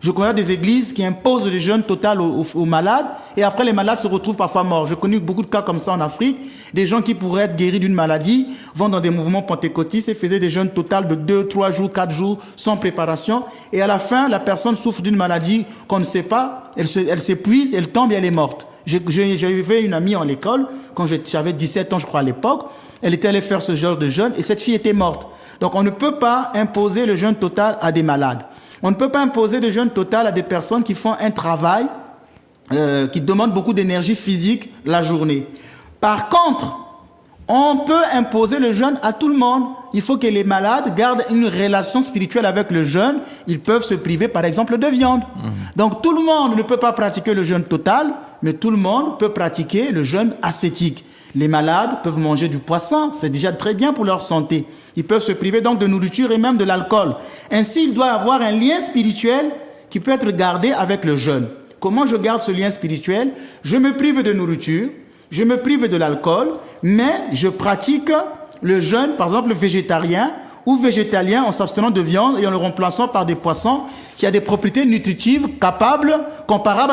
Je connais des églises qui imposent le jeûne total aux malades et après les malades se retrouvent parfois morts. J'ai connu beaucoup de cas comme ça en Afrique. Des gens qui pourraient être guéris d'une maladie vont dans des mouvements pentecôtistes et faisaient des jeûnes totaux de 2, 3 jours, 4 jours sans préparation. Et à la fin, la personne souffre d'une maladie qu'on ne sait pas. Elle s'épuise, elle tombe et elle est morte. J'avais une amie en école, quand j'avais 17 ans je crois à l'époque. Elle était allée faire ce genre de jeûne et cette fille était morte. Donc on ne peut pas imposer le jeûne total à des malades. On ne peut pas imposer le jeûne total à des personnes qui font un travail qui demande beaucoup d'énergie physique la journée. Par contre, on peut imposer le jeûne à tout le monde. Il faut que les malades gardent une relation spirituelle avec le jeûne. Ils peuvent se priver, par exemple, de viande. Donc, tout le monde ne peut pas pratiquer le jeûne total, mais tout le monde peut pratiquer le jeûne ascétique. Les malades peuvent manger du poisson, c'est déjà très bien pour leur santé. Ils peuvent se priver donc de nourriture et même de l'alcool. Ainsi, il doit y avoir un lien spirituel qui peut être gardé avec le jeûne. Comment je garde ce lien spirituel? Je me prive de nourriture, je me prive de l'alcool, mais je pratique le jeûne, par exemple végétarien ou végétalien en s'abstenant de viande et en le remplaçant par des poissons qui a des propriétés nutritives comparables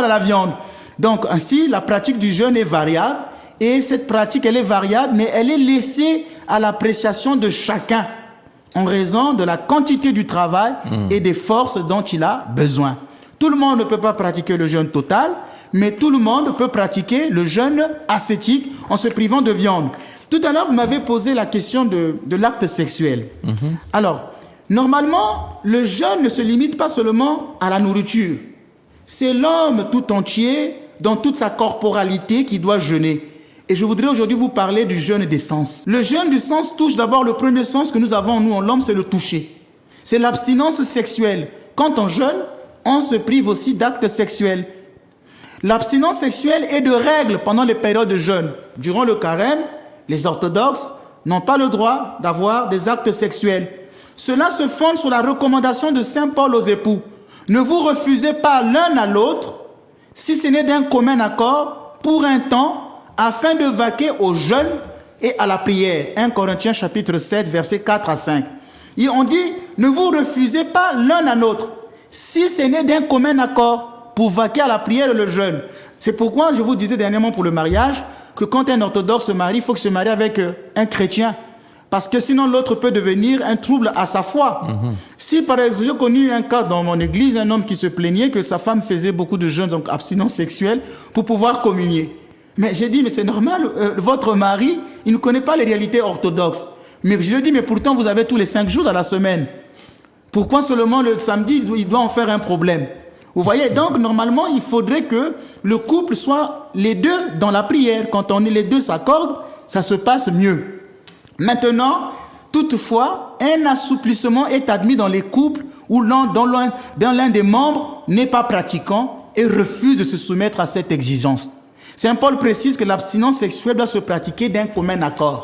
à la viande. Donc ainsi, la pratique du jeûne est variable. Et cette pratique, elle est variable, mais elle est laissée à l'appréciation de chacun en raison de la quantité du travail et des forces dont il a besoin. Tout le monde ne peut pas pratiquer le jeûne total, mais tout le monde peut pratiquer le jeûne ascétique en se privant de viande. Tout à l'heure, vous m'avez posé la question de l'acte sexuel. Alors, normalement, le jeûne ne se limite pas seulement à la nourriture. C'est l'homme tout entier, dans toute sa corporalité, qui doit jeûner. Et je voudrais aujourd'hui vous parler du jeûne des sens. Le jeûne du sens touche d'abord le premier sens que nous avons, nous, en l'homme, c'est le toucher. C'est l'abstinence sexuelle. Quand on jeûne, on se prive aussi d'actes sexuels. L'abstinence sexuelle est de règle pendant les périodes de jeûne. Durant le carême, les orthodoxes n'ont pas le droit d'avoir des actes sexuels. Cela se fonde sur la recommandation de saint Paul aux époux. Ne vous refusez pas l'un à l'autre, si ce n'est d'un commun accord, pour un temps, afin de vaquer au jeûne et à la prière. 1 Corinthiens chapitre 7, versets 4 à 5. Et on dit, ne vous refusez pas l'un à l'autre, si ce n'est d'un commun accord, pour vaquer à la prière et le jeûne. C'est pourquoi je vous disais dernièrement pour le mariage, que quand un orthodoxe se marie, il faut qu'il se marie avec un chrétien. Parce que sinon l'autre peut devenir un trouble à sa foi. Si par exemple, j'ai connu un cas dans mon église, un homme qui se plaignait que sa femme faisait beaucoup de jeûnes, donc abstinence sexuelle, pour pouvoir communier. Mais j'ai dit, mais c'est normal, votre mari, il ne connaît pas les réalités orthodoxes. Mais je lui ai dit, mais pourtant vous avez tous les 5 jours dans la semaine. Pourquoi seulement le samedi, il doit en faire un problème? Vous voyez, donc normalement, il faudrait que le couple soit les deux dans la prière. Quand les deux s'accordent, ça se passe mieux. Maintenant, toutefois, un assouplissement est admis dans les couples où l'un des membres n'est pas pratiquant et refuse de se soumettre à cette exigence. Saint Paul précise que l'abstinence sexuelle doit se pratiquer d'un commun accord.